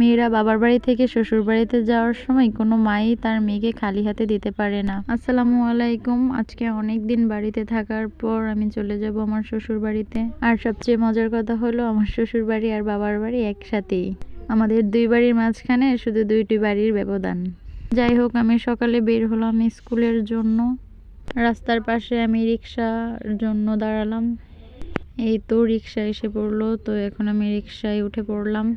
মেয়েরা বাবার বাড়ি থেকে শ্বশুর বাড়িতে যাওয়ার সময় কোনো মাই তার মেয়েকে খালি হাতে দিতে পারে না। আসসালামু আলাইকুম। আজকে অনেক দিন বাড়িতে থাকার পর আমি চলে যাব আমার শ্বশুর বাড়িতে। আর সবচেয়ে মজার কথা হলো আমার শ্বশুর বাড়ি আর বাবার বাড়ি একসাথেই। আমাদের দুই বাড়ির মাঝখানে শুধু দুইটি বাড়ির ব্যবধান। যাই হোক, আমি সকালে বের হলাম স্কুলের জন্য। রাস্তার পাশে আমি রিক্সার জন্য দাঁড়ালাম। এই তো রিক্সা এসে পড়লো, তো এখন আমি রিক্সায় উঠে পড়লাম।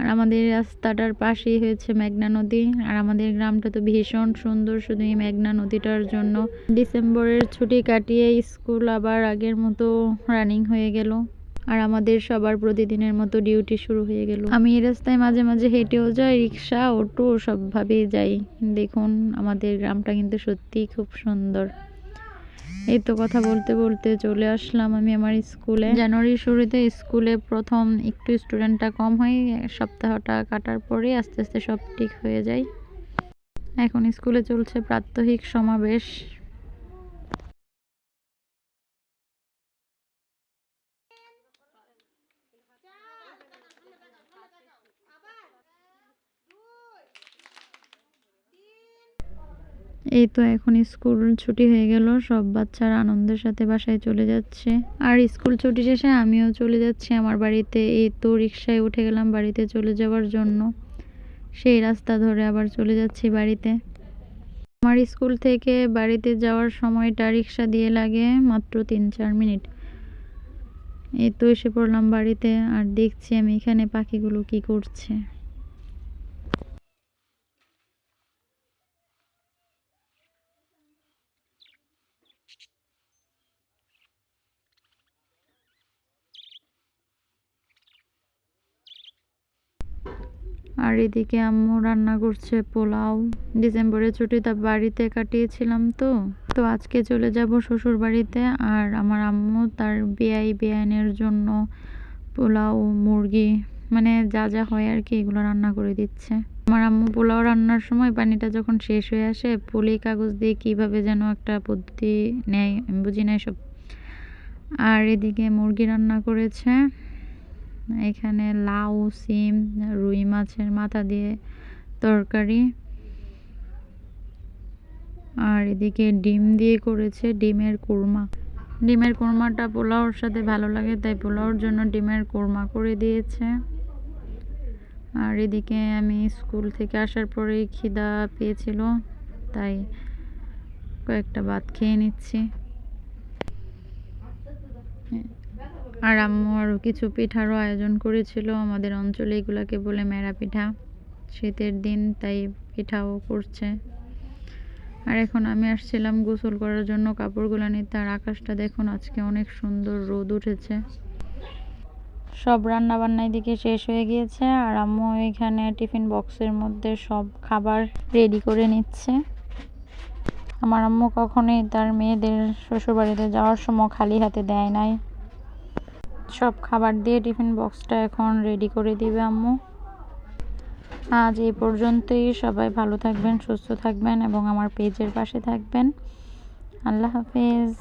আর আমাদের রাস্তাটার পাশেই হয়েছে মেঘনা নদী। আর আমাদের গ্রামটা তো ভীষণ সুন্দর শুধু এই মেঘনা নদীটার জন্য। ডিসেম্বরের ছুটি কাটিয়ে স্কুল আবার আগের মতো রানিং হয়ে গেল। আর আমাদের সবার প্রতিদিনের মতো ডিউটি শুরু হয়ে গেল। আমি এই রাস্তায় মাঝে মাঝে হেঁটেও যাই, রিক্সা অটো সবভাবেই যাই। দেখুন আমাদের গ্রামটা কিন্তু সত্যিই খুব সুন্দর। এই তো কথা বলতে বলতে চলে আসলাম আমি আমার স্কুলে। জানুয়ারির শুরুতে স্কুলে প্রথম একটু স্টুডেন্টটা কম হয়, সপ্তাহটা কাটার পরে আস্তে আস্তে সব ঠিক হয়ে যায়। এখন স্কুলে চলছে প্রাত্যহিক সমাবেশ। এই তো এখন স্কুল ছুটি হয়ে গেল, সব বাচ্চারা আনন্দের সাথে বাসায় চলে যাচ্ছে। আর স্কুল ছুটি শেষে আমিও চলে যাচ্ছি আমার বাড়িতে। এই তো রিক্সায় উঠে গেলাম বাড়িতে চলে যাওয়ার জন্য। সেই রাস্তা ধরে আবার চলে যাচ্ছি বাড়িতে। আমার স্কুল থেকে বাড়িতে যাওয়ার সময়টা রিক্সা দিয়ে লাগে মাত্র 3-4 মিনিট। এই তো এসে পড়লাম বাড়িতে। আর দেখছি আমি এখানে পাখিগুলো কি করছে। আর এদিকে আম্মু রান্না করছে পোলাও। ডিসেম্বরের ছুটিটা বাড়িতে কাটিয়েছিলাম, তো আজকে চলে যাব শ্বশুর বাড়িতে। আর আমার আম্মু তার বেআইনের জন্য পোলাও, মুরগি, মানে যা যা হয় আর কি, এগুলো রান্না করে দিচ্ছে। আমার আম্মু পোলাও রান্নার সময় পানিটা যখন শেষ হয়ে আসে পলি কাগজ দিয়ে কিভাবে যেন একটা পদ্ধতি নেয়, আমি বুঝি না সব। আর এদিকে মুরগি রান্না করেছে। এখানে লাউ, সিম, রুই মাছের মাথা দিয়ে তরকারি। আর এদিকে ডিম দিয়ে করেছে ডিমের কোরমা। ডিমের কোরমাটা পোলাওর সাথে ভালো লাগে, তাই পোলাওর জন্য ডিমের কোরমা করে দিয়েছে। আর এদিকে আমি স্কুল থেকে আসার পরেই খিদা পেয়েছিল, তাই কয়েকটা ভাত খেয়ে নিচ্ছি। আর আম্মু আরও কিছু পিঠারও আয়োজন করেছিল। আমাদের অঞ্চলে এগুলাকে বলে মেরা পিঠা। শীতের দিন তাই পিঠাও করছে। আর এখন আমি আসছিলাম গোসল করার জন্য কাপড়গুলো নিতে। আর আকাশটা দেখুন, আজকে অনেক সুন্দর রোদ উঠেছে। সব রান্না বান্না এদিকে শেষ হয়ে গিয়েছে। আর আম্মু এখানে টিফিন বক্সের মধ্যে সব খাবার রেডি করে নিচ্ছে। আমার আম্মু কখনোই তার মেয়েদের শ্বশুরবাড়িতে যাওয়ার সময় খালি হাতে দেয় নাই। সব খাবার দিয়ে টিফিন বক্সটা এখন রেডি করে দিবে আম্মু। আজ এই পর্যন্তই। সবাই ভালো থাকবেন, সুস্থ থাকবেন এবং আমার পেজের পাশে থাকবেন। আল্লাহ হাফেজ।